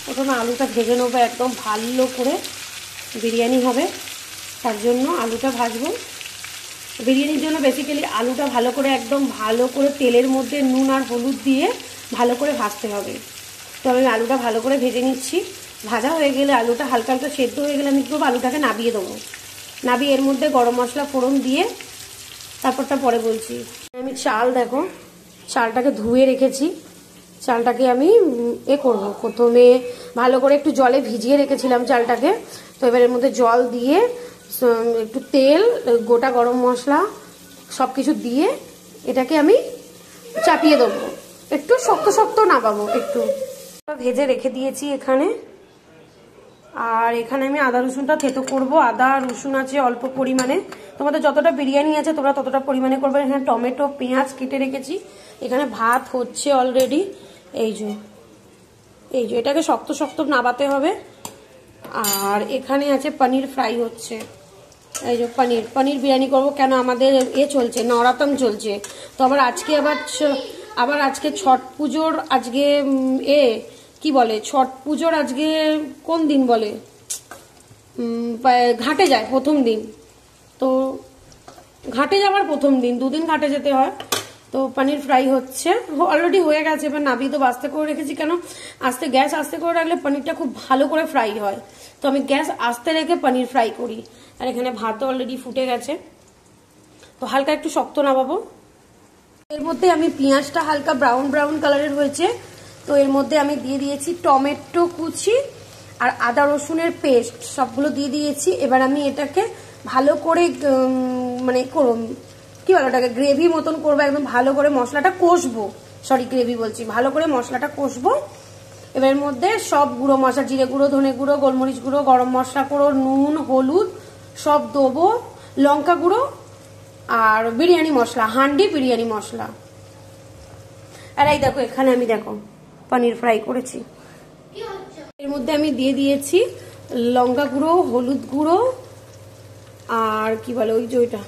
প্রথমে আলুটা ভেজে নেবো একদম ভালো করে, বিরিয়ানি হবে তার জন্য আলুটা ভাজবো। বিরিয়ানির জন্য বেসিক্যালি আলুটা ভালো করে একদম ভালো করে তেলের মধ্যে নুন আর হলুদ দিয়ে ভালো করে ভাজতে হবে। তো আমি আলুটা ভালো করে ভেজে নিচ্ছি। ভাজা হয়ে গেলে আলুটা হালকা হালকা সেদ্ধ হয়ে গেলে আমি একটু আলুটাকে নাবিয়ে দেবো। নাবিয়ে এর মধ্যে গরম মশলা ফোড়ন দিয়ে তারপরটা পরে বলছি। আমি চাল দেখো, চালটাকে ধুয়ে রেখেছি। চালটাকে আমি করব, প্রথমে ভালো করে একটু জলে ভিজিয়ে রেখেছিলাম চালটাকে। তো এবার এর মধ্যে জল দিয়ে একটু তেল, গোটা গরম মশলা সব কিছু দিয়ে এটাকে আমি চাপিয়ে দেবো। একটু শক্ত শক্ত নামাবো, একটু ভেজে রেখে দিয়েছি এখানে। আর এখানে আমি আদা রসুনটা থেতো করব। আদা রসুন আছে অল্প পরিমাণে, তোমাদের যতটা বিরিয়ানি আছে তোমরা ততটা পরিমাণে করবে। এখানে টমেটো পেঁয়াজ কেটে রেখেছি। এখানে ভাত হচ্ছে অলরেডি। এই যে এটাকে শক্ত শক্ত নাবাতে হবে। আর এখানে আছে পনির ফ্রাই হচ্ছে। এই যে পনির বিরিয়ানি করব। কেন আমাদের চলছে, নরাতম চলছে। তো আবার আজকে ছট পুজোর আজকে কি বলে, ছট পুজোর আজকে কোন দিন বলে, ঘাটে যায় প্রথম দিন। তো ঘাটে যাওয়ার প্রথম দিন, দুদিন ঘাটে যেতে হয়। তো পনির ফ্রাই হচ্ছে, অলরেডি হয়ে গেছে। এবার নাবি তো আস্তে করে রেখেছি, কেন গ্যাস আস্তে করে রাখলে পনিরটা খুব ভালো করে ফ্রাই হয়। তো আমি গ্যাস আস্তে রেখে পনির ফ্রাই করি। আর এখানে ভাত অলরেডি ফুটে গেছে, তো হালকা একটু শক্ত নামাবো। এর মধ্যে আমি পেঁয়াজটা হালকা ব্রাউন ব্রাউন কালারের হয়েছে, তো এর মধ্যে আমি দিয়ে দিয়েছি টমেটো কুচি আর আদা রসুনের পেস্ট, সবগুলো দিয়ে দিয়েছি। এবার আমি এটাকে ভালো করে মানে কি বলে ওটাকে, গ্রেভি মতন করবো। একদম ভালো করে মশলাটা কষবো, গ্রেভি বলছি, ভালো করে মশলাটা কষবো। এবার এর মধ্যে সব গুঁড়ো মশলা, জিরে গুঁড়ো, ধনে গুঁড়ো, গোলমরিচ গুঁড়ো, গরম মশলা গুঁড়ো, নুন, হলুদ সব দেবো, লঙ্কা গুঁড়ো আর বিরিয়ানি মশলা, হান্ডি বিরিয়ানি মশলা। আর এই দেখো এখানে আমি পনির ফ্রাই করেছি। এর মধ্যে আমি দিয়ে দিয়েছি লঙ্কা গুঁড়ো, হলুদ গুঁড়ো আর কি বলে ওই যে ওইটা,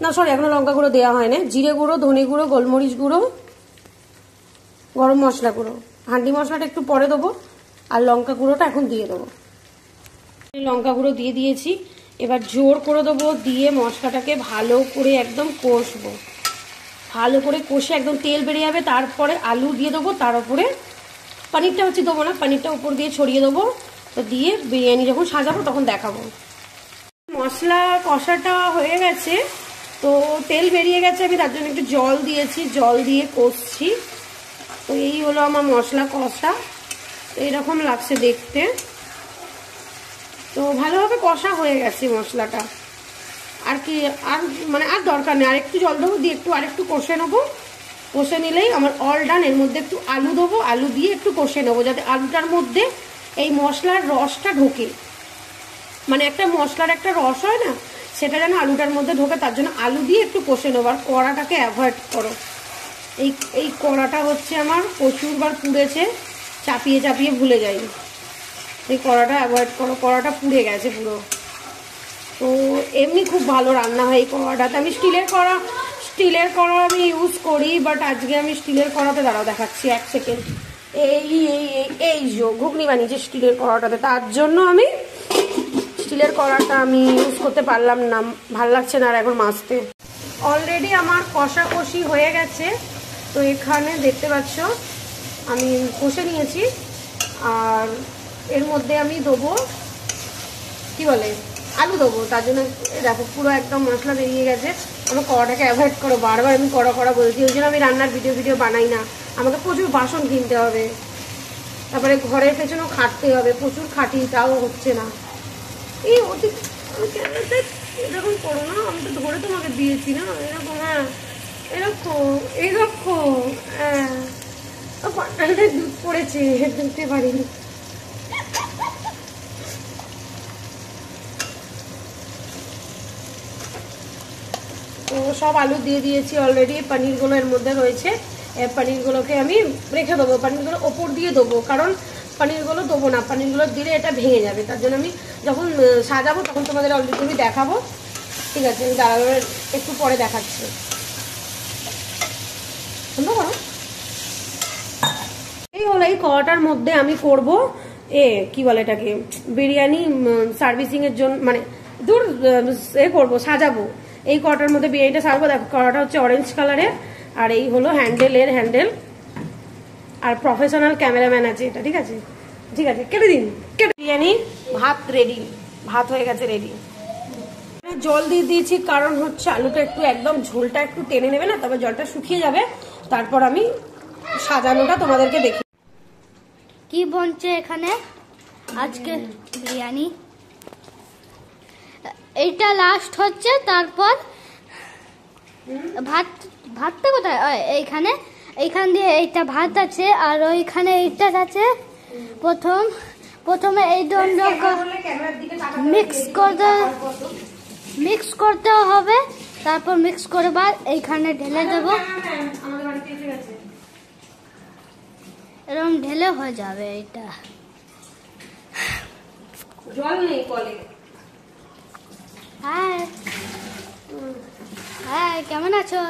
না সরি এখনো লঙ্কা গুঁড়ো দেওয়া হয় না, জিরে গুঁড়ো, ধনে গুঁড়ো, গোলমরিচ গুঁড়ো, গরম মশলা গুঁড়ো। হান্ডি মশলাটা একটু পরে দেবো, আর লঙ্কা গুঁড়োটা এখন দিয়ে দেবো। লঙ্কা গুঁড়ো দিয়ে দিয়েছি। এবার জোর করে দেবো, দিয়ে মশলাটাকে ভালো করে একদম কষবো। ভালো করে কষে একদম তেল বেরিয়ে যাবে, তারপরে আলু দিয়ে দেবো। তার উপরে পনিরটা দেবো না, পনিরটা উপর দিয়ে ছড়িয়ে দেবো। তো দিয়ে বিরিয়ানি যখন সাজাবো তখন দেখাবো। মশলা কষাটা হয়ে গেছে, তো তেল বেরিয়ে গেছে, আমি তার জন্য একটু জল দিয়েছি, জল দিয়ে কষছি। তো এই হলো আমার মশলা কষা, এইরকম লাগছে দেখতে। তো ভালোভাবে কষা হয়ে গেছে মশলাটা। আর কি আর দরকার নেই, আর একটু জল দেবো, দিয়ে আরেকটু কষে নেবো। কষে নিলেই আমার অল ডান। এর মধ্যে একটু আলু দেবো, আলু দিয়ে একটু কষে নেবো, যাতে আলুটার মধ্যে এই মশলার রসটা ঢোকে। মানে একটা মশলার একটা রস হয় না, সেটা যেন আলুটার মধ্যে ঢোকে, তার জন্য আলু দিয়ে একটু কষে নেবো। আর কড়াটাকে অ্যাভয়েড করো। এই কড়াটা হচ্ছে আমার প্রচুরবার পুড়েছে, চাপিয়ে চাপিয়ে ভুলে যাই। এই কড়াটা অ্যাভয়েড করো, কড়াটা পুড়ে গেছে পুরো। তো এমনি খুব ভালো রান্না হয় এই কড়াটাতে। আমি স্টিলের কড়া আমি ইউজ করি, বাট আজকে আমি স্টিলের কড়াতে দেখাচ্ছি 1 সেকেন্ড। এই ঘুগনি বানিয়েছি স্টিলের কড়াটাতে, তার জন্য আমি স্টিলের কড়াটা আমি ইউজ করতে পারলাম না, ভাল লাগছে না আর এখন মাজতে। অলরেডি আমার কষাকষি হয়ে গেছে। তো এখানে দেখতে পাচ্ছ আমি কষে নিয়েছি। আর এর মধ্যে আমি দেবো কি বলে আলু দেবো, তার জন্য দেখো পুরো একদম মশলা বেরিয়ে গেছে। আমার কড়াটাকে অ্যাভয়েড করো, বারবার আমি কড়া বলছি, ওই জন্য আমি রান্নার ভিডিও বানাই না। আমাকে প্রচুর বাসন কিনতে হবে, তারপরে ঘরের পেছনেও খাটতে হবে, প্রচুর খাটি, তাও হচ্ছে না। এই এরকম করো না, আমি তো ধরে তোমাকে দিয়েছি না, এরকম। হ্যাঁ এরকম হ্যাঁ, পাটালটায় দুধ পড়েছে, দিতে পারিনি। তো সব আলু দিয়ে দিয়েছি অলরেডি, পনিরগুলো এর মধ্যে রয়েছে। পনিরগুলোকে আমি রেখে দেবো, পনিরগুলো ওপর দিয়ে দেবো, কারণ পনিরগুলো দেবো না, পনিরগুলো দিলে এটা ভেঙে যাবে। তার জন্য আমি যখন সাজাবো তখন তোমাদের অলরেডি আমি দেখাবো। ঠিক আছে, আমি দাঁড়াবো, একটু পরে দেখাচ্ছি। এই হলো এই কটার মধ্যে আমি করব কি বলে এটাকে বিরিয়ানি সার্ভিসিং এর জন্য, মানে দূর করবো, সাজাবো। এই কটার মধ্যে বিরিয়ানিটা সাজাবো। দেখো কড়াটা হচ্ছে অরেঞ্জ কালারের, আর এই হলো হ্যান্ডেল, আর প্রফেশনাল ক্যামেরাম্যান আছে এটা। ঠিক আছে ঠিক আছে, কেটে দিন। বিরিয়ানি ভাত রেডি, ভাত হয়ে গেছে রেডি। জল দিয়ে দিয়েছি কারণ হচ্ছে আলুটা একটু একদম ঝোলটা একটু টেনে নেবে না, তবে জলটা শুকিয়ে যাবে, তারপর আমি সাজানোটা তোমাদেরকে দেখি। কি বলছে এখানে আজকে বিরিয়ানি, এইটা লাস্ট হচ্ছে, তারপর ভাতটা কোথায়? এইখান দিয়ে এইটা ভাত আছে, আর ওইখানে এইটা আছে। প্রথমে এই দুটো মিক্স করতে হবে, তারপর মিক্স করবার এইখানে ঢেলে দেবো, এরকম ঢেলে হয়ে যাবে। এটা জল নেই কলে। हाय हाय, কেমন আছো?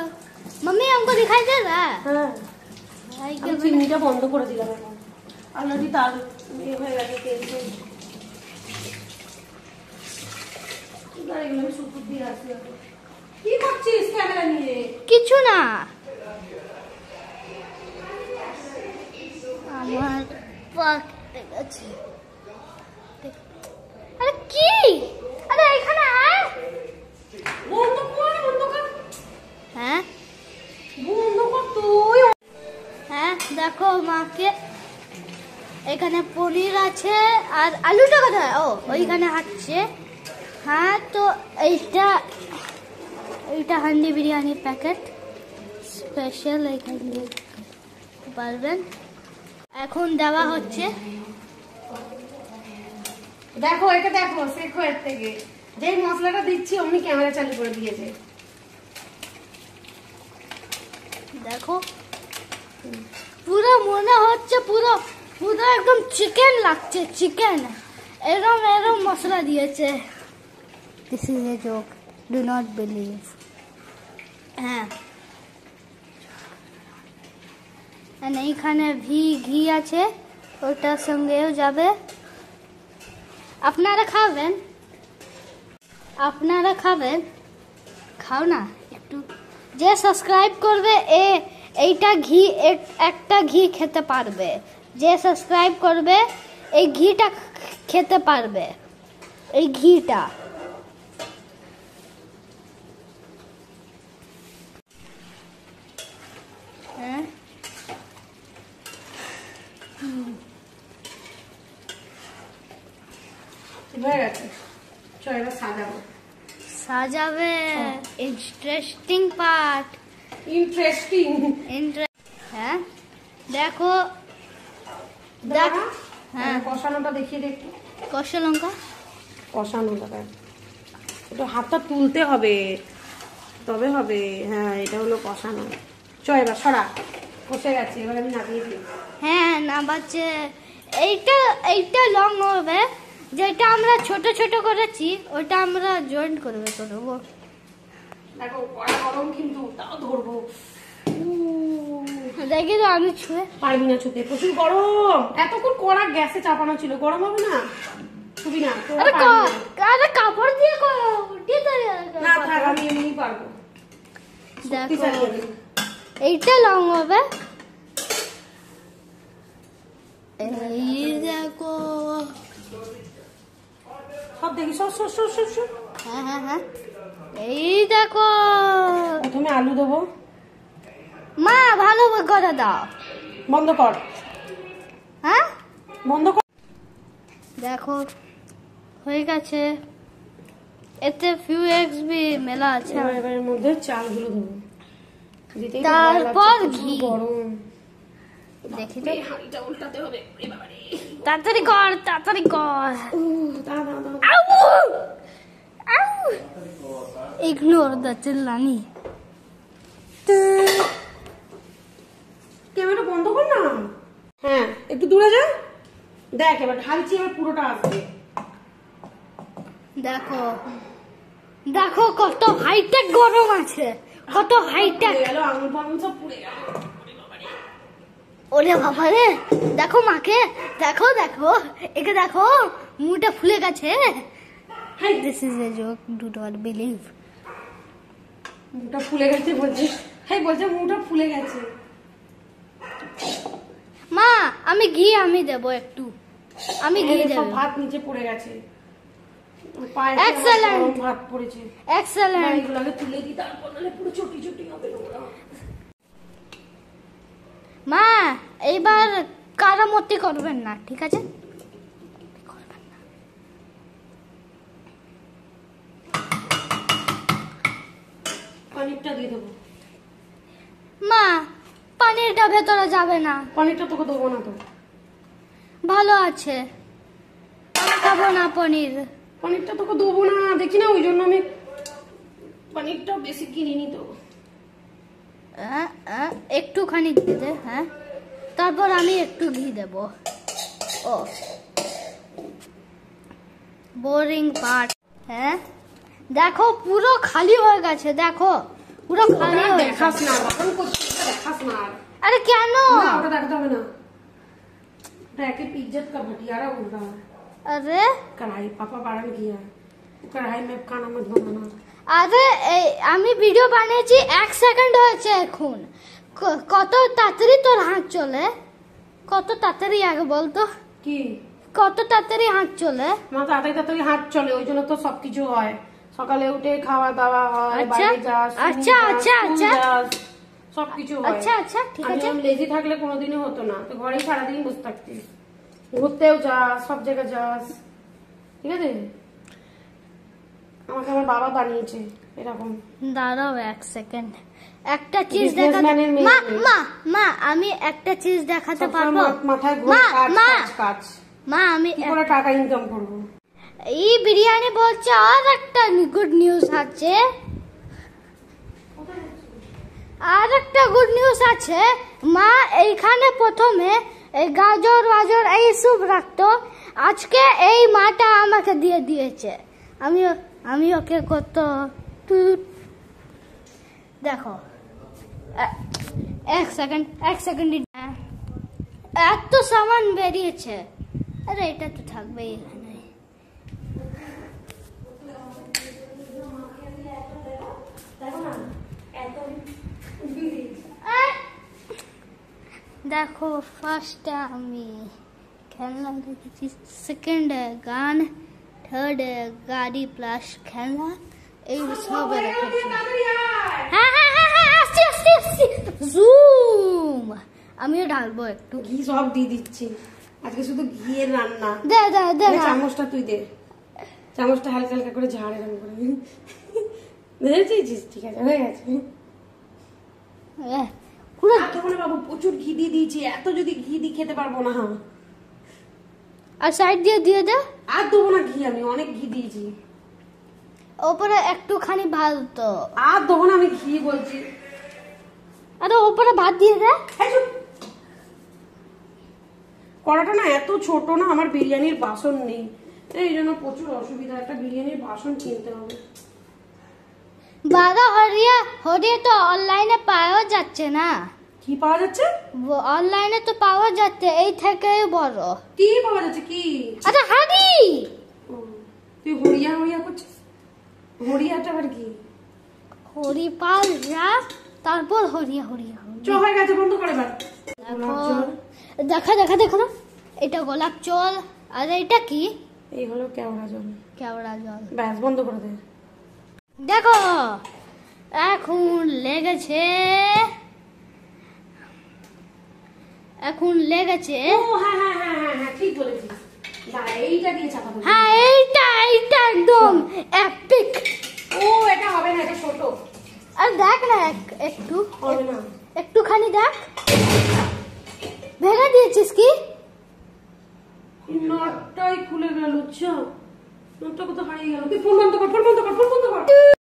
मम्मी हमको दिखाई दे रहा है? হ্যাঁ, আমি চিনিটা বন্ধ করে দিলাম এখন, অলরেডি তার হয়ে গেছে তেল। কি করছিস ক্যামেরা নিয়ে? কিছু না, আমার পাক আছে। আরে কি? আরে এখানে আয়, বন্ধ কর। হ্যাঁ বন্ধ কর তুই। হ্যাঁ দেখো মাকে, এখানে পনির আছে, আর আলুটা কোথায়? ও ওইখানে হাঁটছে। হ্যাঁ, তো এইটা হান্ডি বিরিয়ানি প্যাকেট স্পেশাল, এইখানে দিতে পারবেন। এখন দেওয়া হচ্ছে, দেখো এটা দেখো, শেখো এর থেকে। যেই মশলাটা দিচ্ছি অমনি ক্যামেরা চালু করে দিয়েছে। দেখো পুরো মনে হচ্ছে পুরো একদম চিকেন লাগছে, চিকেন। এরম মশলা দিয়েছে। This is a joke, do not believe. হ্যাঁ, এইখানে ঘি আছে, ওটার সঙ্গেও যাবে। আপনারা খাবেন, খাও না একটু। যে সাবস্ক্রাইব করবে এইটা ঘি, একটা ঘি খেতে পারবে। যে সাবস্ক্রাইব করবে এই ঘিটা খেতে পারবে, এই ঘিটা। হ্যাঁ, হয়ে গেছে, চল এবার সাজাবে। Interesting part, interesting. হ্যাঁ দেখো, হ্যাঁ কষানোটা দেখিয়ে দেখি। কষা লঙ্কা কষানোটা একটু হাতটা তুলতে হবে, তবে হবে। হ্যাঁ, এটা হলো কষানো। চ এবার সরা, কষে গেছে, এবার আমি নামিয়ে দিই। হ্যাঁ না বাচ্চে, এইটা লং হবে। যেটা আমরা ছোট ছোট করেছি ওটা আমরা জয়েন্ট করবো। দেখো কড়া গরম কিন্তু, তাও ধরবো। দেখি তো, আমি ছুঁয়ে পারবি না ছুতে, প্রচুর গরম। এতক্ষণ কড়া গ্যাসে চাপানো ছিল, গরম হবে না? ছুবি না, আরে কাপড় দিয়ে না থাক, আমি এমনি পারবো। দেখো এইটা লং হবে। এই দেখো, সব দেখি, সব। হ্যাঁ, এই দেখো। প্রথমে আলু দেবো। মা ভালো কথা দাও, বন্ধ কর। হ্যাঁ বন্ধ কর। দেখো হয়ে গেছে, এতে ফিউ এক্স বি মেলা আছে। এবার এর মধ্যে চালগুলো দেবো, তারপর ঘি। গরম, দেখি তো, হাঁড়িটা উল্টাতে হবে। তাড়াতাড়ি কর। Ignore the চিল্লানি। ক্যামেরা বন্ধ কর না। হ্যাঁ, একটু দূরে যা। দেখ এবার ঢালছি, এবার পুরোটা আসবে। দেখো কত হাইটেক গরম আছে, কত হাইটেক। আঙুল ফাঙুল সব পুড়ে গেল। ওরে বাবা রে, দেখো মাকে, দেখো দেখো, একে দেখো, মুখটা ফুলে গেছে। This is a joke, do not believe. মুখটা ফুলে গেছে বলছে, হ্যাঁ বলছে মুখটা ফুলে গেছে। মা আমি ঘি আমি দেবো একটু, আমি ঘি দেবো। ভাত নিচে পড়ে গেছে, এক্সেলেন্ট ভাত পড়েছে, এক্সেলেন্ট। এগুলোকে তুলে দিই, তারপর নাহলে পুরো চটি চটি হবে। মা এইবার কারামতি করবেন না, ঠিক আছে? পনিরটা দিয়ে দেবো। মা পানিরটা ভেতরে যাবে না। পনিরটা তোকে দেবো না তো, ভালো আছে, আমি খাবো না পনির। পনিরটা তোকে দেবো না, দেখি না, ওই জন্য আমি পনিরটা বেশি কিনিনি তো। একটুখানি ঘি দে, হ্যাঁ, তারপর আমি একটু ঘি দেব। ও বোরিং পার্ট। হ্যাঁ দেখো পুরো খালি হয়ে গেছে, দেখো পুরো খালি হয়ে গেছে। দেখাস না, বারণ করছিস, দেখাস না। আরে কেন? না ওটা দেখাতে হবে না, ওটা একে इज्जत का भटियारा बोल रहा है। अरे कढ़ाई पापा बारण किया, कढ़ाई में खाना मत बनाना। আরে আমি ভিডিও বানিয়েছি 1 সেকেন্ড হয়েছে এখন। কত তাড়াতাড়ি তোর হাত চলে, কত তাড়াতাড়ি আগে বলতো, কি কত তাড়াতাড়ি হাত চলে? মা তাড়াতাড়ি তাড়াতাড়ি হাত চলে, ওই জন্য তো সবকিছু হয়। সকালে উঠে খাওয়া দাওয়া হয়, বাইরে যাস, আচ্ছা আচ্ছা আচ্ছা সবকিছু হয়। আচ্ছা আচ্ছা ঠিক আছে। আমি লেজি থাকলে কোনোদিনই হতো না, তো ঘরেই সারাদিন বসে থাকতিস, ঘুরতেও যাস, সব জায়গায় যাস, ঠিক আছে? আমাকে আমার বাবা বানিয়েছে এরকম। দাঁড়াও 1 সেকেন্ড, একটা চিজ দেখাতে। মা মা মা আমি একটা চিজ দেখাতে পারবো? মাথায় ঘোর, কাজ কাজ। মা আমি কি করে টাকা ইনকাম করব? এই বিরিয়ানি বলছে আর একটা গুড নিউজ আছে, আর একটা গুড নিউজ আছে। মা এইখানে প্রথমে এই গাজর বাজর এইসব রাখতো, আজকে এই মাটা আমাকে দিয়ে দিয়েছে। আমি ওকে কত দেখো, 1 সেকেন্ড এত সামান বেরিয়েছে। আরে এটা তো থাকবেই এখানে। দেখো ফার্স্টে আমি খেলনা দেখেছি, সেকেন্ডে গান, থার্ডে গাড়ি প্লাস খেলনা, এই সব রেখেছি। হ্যাঁ হ্যাঁ হ্যাঁ হ্যাঁ আসছি আসছি আসছি, জুম। আমিও ঢালবো একটু ঘি, সব দিয়ে দিচ্ছি আজকে, শুধু ঘিয়ের রান্না। দে দে দে চামচটা তুই দে, চামচটা হালকা হালকা করে ঝাড় এরকম করে বুঝেছিস? ঠিক আছে, হয়ে গেছে। বাবু প্রচুর ঘি দিয়ে দিয়েছি, এত যদি ঘি দিয়ে খেতে পারবো না। আর সাইড দিয়ে দে। আর দেবো না ঘি, আমি অনেক ঘি দিয়েছি। ওপরে একটুখানি ভাত তো, আর দেবো না আমি ঘি বলছি। আরে ওপরে ভাত দিয়ে দে। কড়াটা না এত ছোট না, আমার বিরিয়ানির বাসন নেই, এই জন্য প্রচুর অসুবিধা, একটা বিরিয়ানির বাসন কিনতে হবে। বাবা হরিয়া তো অনলাইনে পাওয়া যাচ্ছে না। কি পাওয়া যাচ্ছে? অনলাইনে তো পাওয়া যাচ্ছে, এই থেকে বড়। কি পাওয়া যাচ্ছে? কি? আচ্ছা হাড়ি। তুই হরিয়া হরিয়া করছিস? হরিয়াটা আবার কি? হরিপাল রাখ, তারপর হরিয়া হরিয়া। হয়ে গেছে, বন্ধ করে এবার। দেখা দেখা দেখো না, এটা গোলাপ জল, আর এটা কি? এই হলো কেওড়া জল। কেওড়া জল। ব্যাস, বন্ধ করে দে। দেখো এখন লেগেছে, এখন লেগেছে। ও হ্যাঁ হ্যাঁ হ্যাঁ হ্যাঁ হ্যাঁ, ঠিক বলেছিস। দাঁড়া, এইটা দিয়ে চাপা দেব। হ্যাঁ এইটা একদম এপিক। ও এটা হবে না, এটা ছোট। আর দেখ না একটু, হবে না, একটুখানি দেখ। ভেঙে দিয়েছিস কি? নটটাই খুলে গেল। নটটা কোথাও হারিয়ে গেল। তুই ফোন বন্ধ কর, ফোন বন্ধ কর, ফোন বন্ধ কর।